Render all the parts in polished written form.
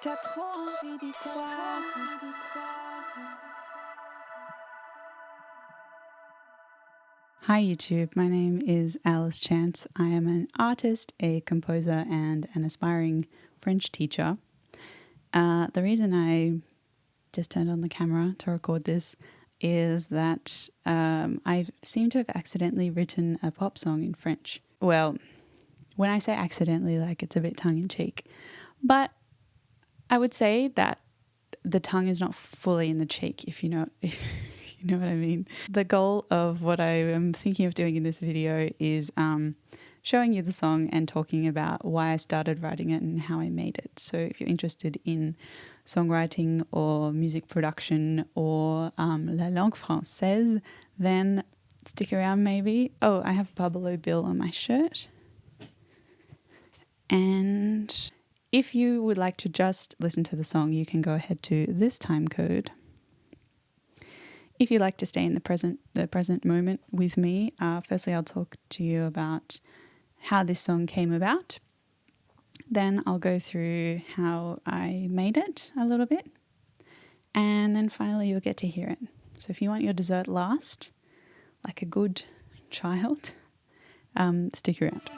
T'as trop envie d'y croire. Hi YouTube, my name is Alice Chance. I am an artist, a composer, and an aspiring French teacher. The reason I just turned on the camera to record this is that I seem to have accidentally written a pop song in French. Well, when I say accidentally, like it's a bit tongue-in-cheek, but I would say that the tongue is not fully in the cheek, if you know what I mean. The goal of what I am thinking of doing in this video is showing you the song and talking about why I started writing it and how I made it. So if you're interested in songwriting or music production or la langue française, then stick around maybe. Oh, I have Buffalo Bill on my shirt. And if you would like to just listen to the song, you can go ahead to this time code. If you'd like to stay in the present moment with me, firstly I'll talk to you about how this song came about. Then I'll go through how I made it a little bit. And then finally you'll get to hear it. So if you want your dessert last, like a good child, stick around.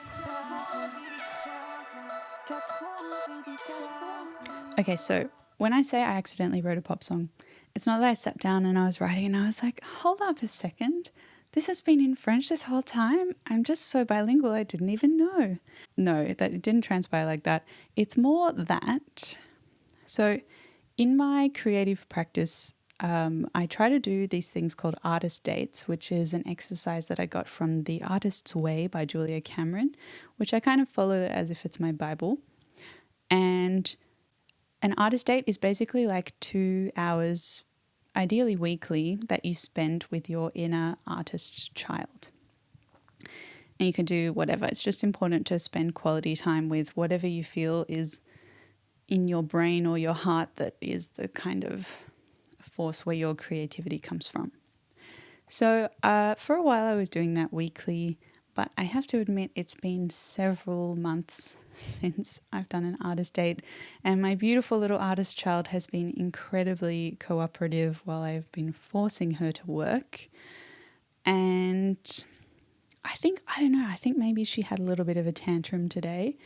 Okay, so when I say I accidentally wrote a pop song, it's not that I sat down and I was writing and I was like, hold up a second, this has been in French this whole time? I'm just so bilingual, I didn't even know. No, that it didn't transpire like that. It's more that. So in my creative practice, I try to do these things called artist dates, which is an exercise that I got from The Artist's Way by Julia Cameron, which I kind of follow as if it's my Bible. And an artist date is basically like 2 hours, ideally weekly, that you spend with your inner artist child. And you can do whatever. It's just important to spend quality time with whatever you feel is in your brain or your heart that is the kind of force where your creativity comes from. So for a while I was doing that weekly, but I have to admit it's been several months since I've done an artist date, and my beautiful little artist child has been incredibly cooperative while I've been forcing her to work. And I think maybe she had a little bit of a tantrum today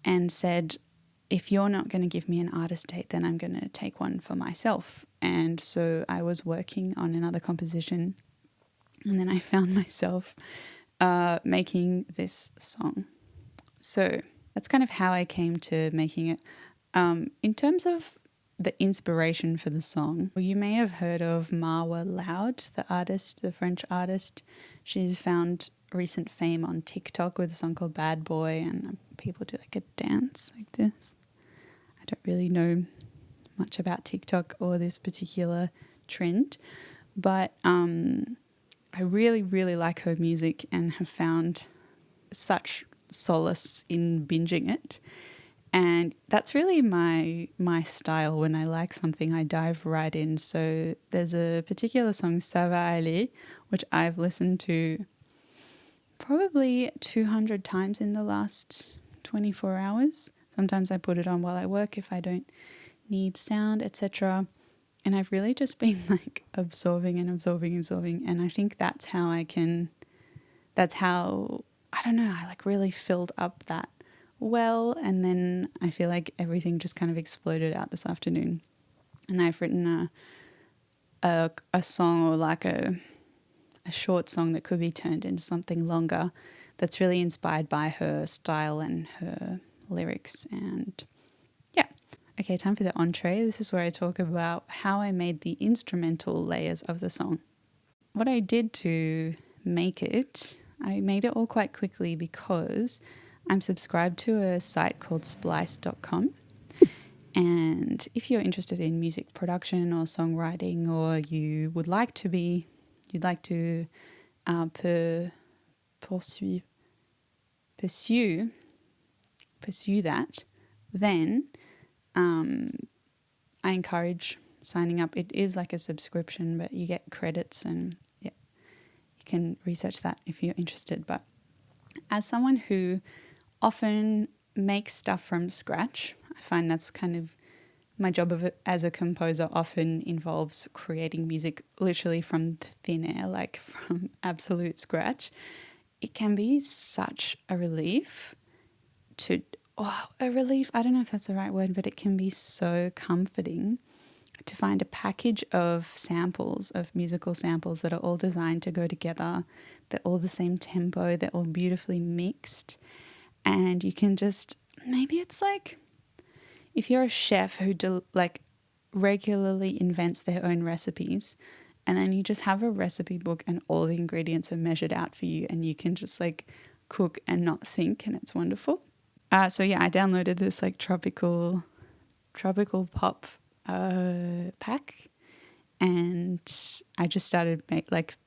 and said, if you're not going to give me an artist date, then I'm going to take one for myself. And so I was working on another composition, and then I found myself making this song. So that's kind of how I came to making it. In terms of the inspiration for the song, you may have heard of Marwa Loud, the French artist. She's found recent fame on TikTok with a song called Bad Boy, and people do like a dance like this. I don't really know much about TikTok or this particular trend, but I really, really like her music and have found such solace in binging it. And that's really my style. When I like something, I dive right in. So there's a particular song, Ça va aller, which I've listened to probably 200 times in the last 24 hours. Sometimes I put it on while I work if I don't need sound, etc. And I've really just been like absorbing. And I think that's how I don't know, I like really filled up that well. And then I feel like everything just kind of exploded out this afternoon. And I've written a song, or like a short song that could be turned into something longer that's really inspired by her style and her lyrics. And yeah. Okay, time for the entree. This is where I talk about how I made the instrumental layers of the song. What I did to make it, I made it all quite quickly because I'm subscribed to a site called splice.com. And if you're interested in music production or songwriting, or you would like to be, you'd like to pursue that, then I encourage signing up. It is like a subscription, but you get credits, and yeah, you can research that if you're interested. But as someone who often make stuff from scratch. I find that's kind of my job as a composer often involves creating music literally from thin air, like from absolute scratch. It can be such a relief I don't know if that's the right word, but it can be so comforting to find a package of samples, of musical samples that are all designed to go together. They're all the same tempo, they're all beautifully mixed. And you can just, maybe it's like if you're a chef who regularly invents their own recipes, and then you just have a recipe book and all the ingredients are measured out for you and you can just like cook and not think, and it's wonderful. So yeah, I downloaded this like tropical pop pack, and I just started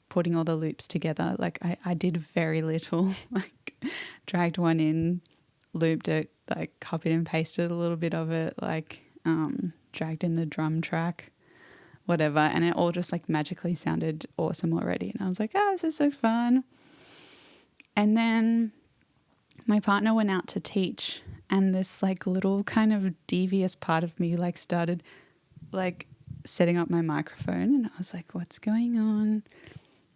putting all the loops together. Like I did very little, like dragged one in, looped it, like copied and pasted a little bit of it, like dragged in the drum track, whatever, and it all just like magically sounded awesome already. And I was like, this is so fun. And then my partner went out to teach, and this like little kind of devious part of me like started like setting up my microphone, and I was like, what's going on?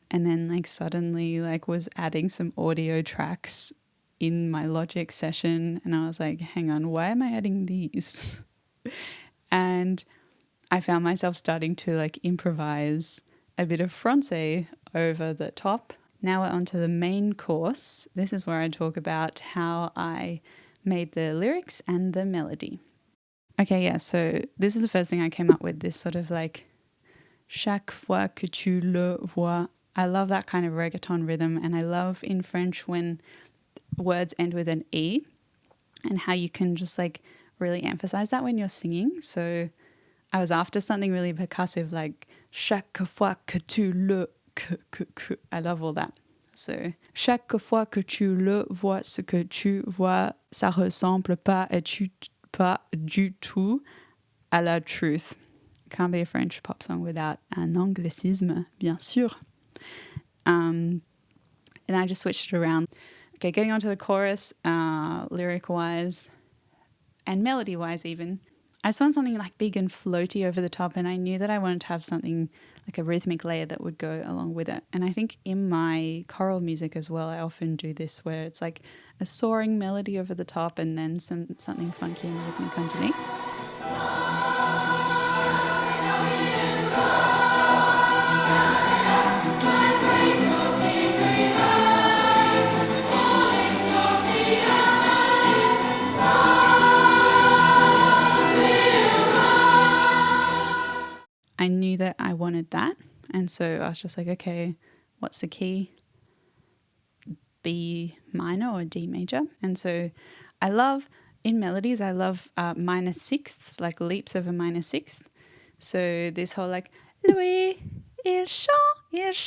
And then like suddenly like was adding some audio tracks in my Logic session, and I was like, hang on, why am I adding these? And I found myself starting to like improvise a bit of Francais over the top. Now we're on to the main course. This is where I talk about how I made the lyrics and the melody. Okay, yeah, so this is the first thing I came up with, this sort of like chaque fois que tu le vois. I love that kind of reggaeton rhythm, and I love in French when words end with an E and how you can just like really emphasize that when you're singing. So I was after something really percussive, like chaque fois que tu le que. I love all that. So chaque fois que tu le vois, ce que tu vois, ça ressemble pas du tout à la truth. Can't be a French pop song without un anglicisme, bien sûr. And I just switched it around. Okay, getting onto the chorus, lyric-wise and melody-wise even. I just want something like big and floaty over the top, and I knew that I wanted to have something like a rhythmic layer that would go along with it. And I think in my choral music as well, I often do this where it's like a soaring melody over the top and then something funky and rhythmic underneath. I knew that I wanted that, and so I was just like, okay, what's the key? B minor or D major. And so in melodies, I love minor sixths, like leaps of a minor sixth. So this whole like, lui, il changera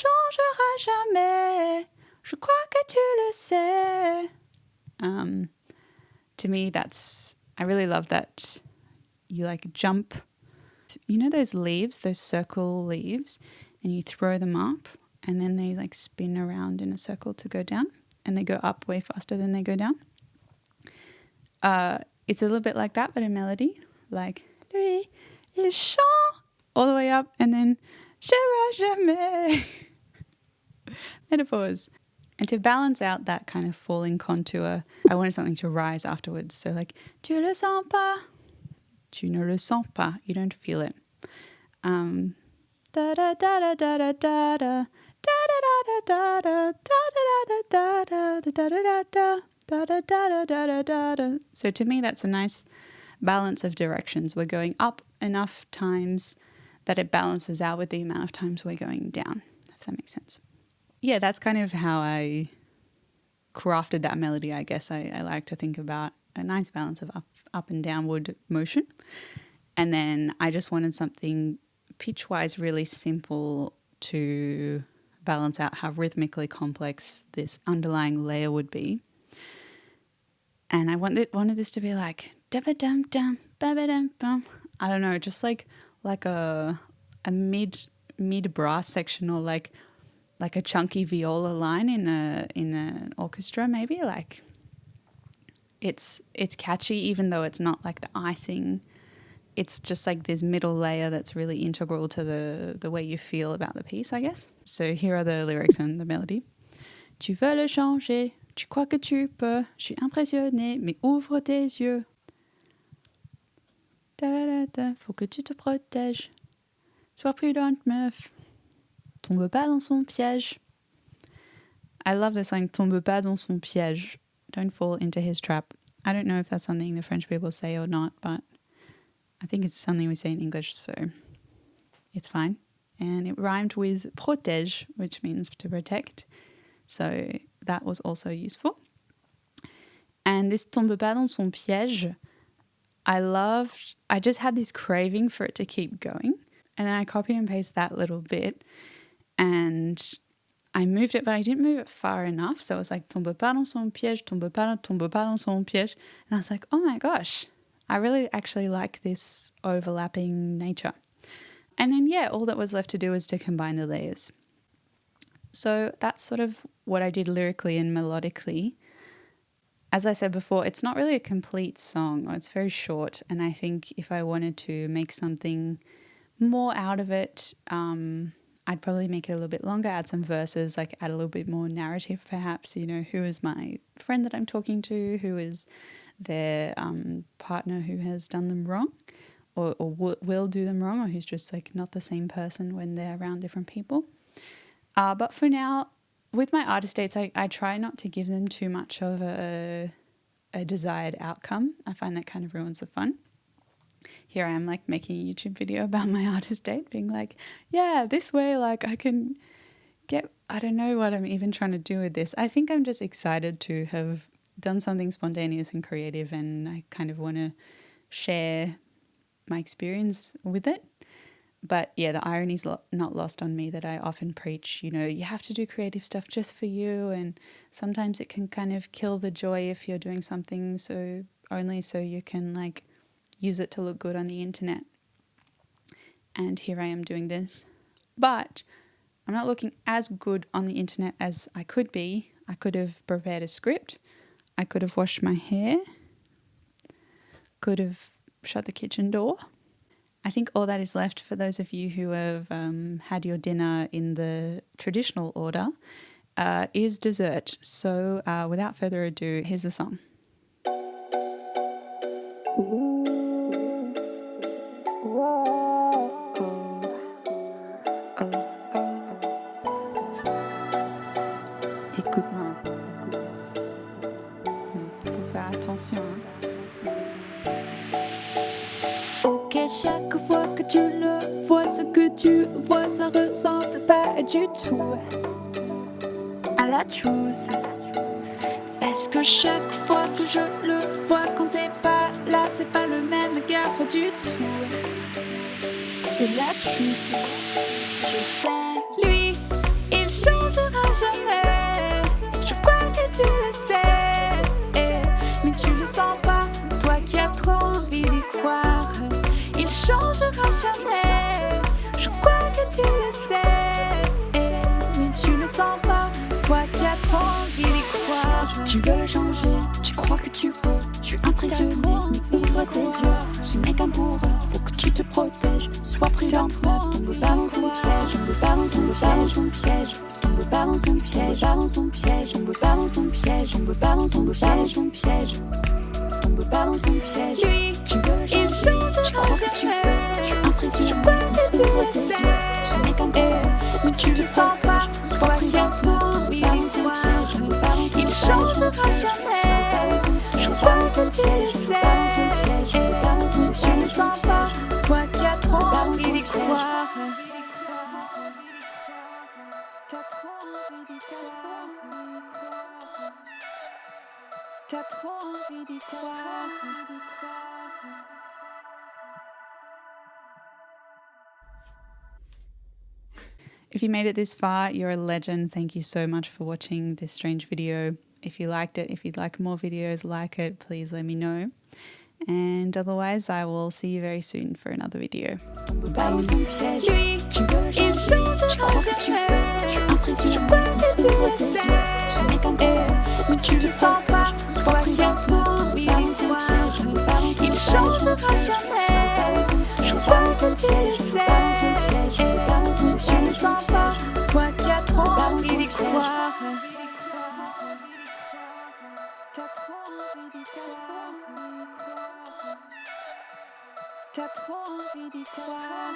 jamais, je crois que tu le sais. To me, I really love that you like jump. You know those leaves, those circle leaves, and you throw them up and then they like spin around in a circle to go down, and they go up way faster than they go down. It's a little bit like that, but a melody, like lui, il chante, all the way up, and then changera jamais. Metaphors. And to balance out that kind of falling contour, I wanted something to rise afterwards. So like, tu le sens pas? Tu ne le sens pas. You don't feel it. Da da da da da da da da da da da da da da da. So to me, that's a nice balance of directions. We're going up enough times that it balances out with the amount of times we're going down, if that makes sense. Yeah, that's kind of how I crafted that melody, I guess. I like to think about a nice balance of up and downward motion. And then I just wanted something pitch-wise really simple to balance out how rhythmically complex this underlying layer would be. And I wanted this to be like da-ba-dum-dum, ba-ba-dum-bum. I don't know, just like a mid brass section, or like a chunky viola line in an orchestra, maybe like it's catchy, even though it's not like the icing. It's just like this middle layer that's really integral to the way you feel about the piece, I guess. So here are the lyrics and the melody. Tu veux le changer, tu crois que tu peux, je suis impressionnée, mais ouvre tes yeux. Faut que tu te protèges. Sois prudente, meuf. Tombe pas dans son piège. I love this line, tombe pas dans son piège. Don't fall into his trap. I don't know if that's something the French people say or not, but I think it's something we say in English, so it's fine. And it rhymed with protèges, which means to protect. So that was also useful. And this tombe pas dans son piège, I just had this craving for it to keep going. And then I copied and pasted that little bit and I moved it, but I didn't move it far enough. So it was like tombe pas dans son piège, tombe pas dans son piège. And I was like, oh my gosh, I really actually like this overlapping nature. And then, yeah, all that was left to do was to combine the layers. So that's sort of what I did lyrically and melodically. As I said before, it's not really a complete song, or it's very short. And I think if I wanted to make something more out of it, I'd probably make it a little bit longer, add some verses, like add a little bit more narrative perhaps, you know, who is my friend that I'm talking to, who is their partner who has done them wrong or will do them wrong, or who's just like not the same person when they're around different people. But for now, with my artist dates, I try not to give them too much of a desired outcome. I find that kind of ruins the fun. Here I am like making a YouTube video about my artist date, being like, yeah, this way like I can get, I don't know what I'm even trying to do with this. I think I'm just excited to have done something spontaneous and creative, and I kind of want to share my experience with it. But yeah, the irony's not lost on me that I often preach, you know, you have to do creative stuff just for you, and sometimes it can kind of kill the joy if you're doing something so only so you can like use it to look good on the internet. And here I am doing this. But I'm not looking as good on the internet as I could be. I could have prepared a script. I could have washed my hair. Could have shut the kitchen door. I think all that is left for those of you who have had your dinner in the traditional order is dessert. So without further ado, here's the song. Écoute-moi. Faut faire attention. Ok, chaque fois que tu le vois, ce que tu vois, ça ressemble pas du tout à la truth. Est-ce que chaque fois que je le vois, quand t'es pas là, c'est pas le même gare du tout? C'est la truth. Tu sais, lui, il changera jamais. Je crois que tu le sais, mais tu le sens pas, toi qui as trop envie d'y croire. Il changera jamais. Je crois que tu le sais, mais tu le sens pas, toi qui as trop envie d'y croire. Tu veux le changer, tu crois que tu peux. Je suis impressionnée, mais ouvre tes yeux. Ce n'est qu'un coureur, faut que tu te protèges. Sois prudente, meuf, tombe pas dans son piège. Tombe pas dans son piège. Tombe pas dans son piège. Tombe pas dans son piège. Tombe pas dans son piège. Tombe pas dans son piège. Tombe pas dans son piège. Lui, tu veux le changer, tu crois que tu peux. Je suis impressionnée, ouvre tes yeux. Ce n'est qu'un coureur, mais tu le sens pas. Sois prudente, tombe pas dans son piège. Il changera jamais. Je crois que tu le sais, mais tu ne sens pas, toi qui as trop envie d'y croire. T'as trop envie d'y croire. T'as trop envie d'y croire. If you made it this far, you're a legend. Thank you so much for watching this strange video. If you liked it, if you'd like more videos like it, please let me know. And otherwise, I will see you very soon for another video. Bye. Lui, tu veux il changera jamais. Je suis impressionnée, tu le sais, ce n'est qu'un mais tu le sens pas, sois prudente. Tu ne sens pas, toi qui as trop envie d'y croire. T'as trop envie d'y croire. T'as trop envie d'y croire.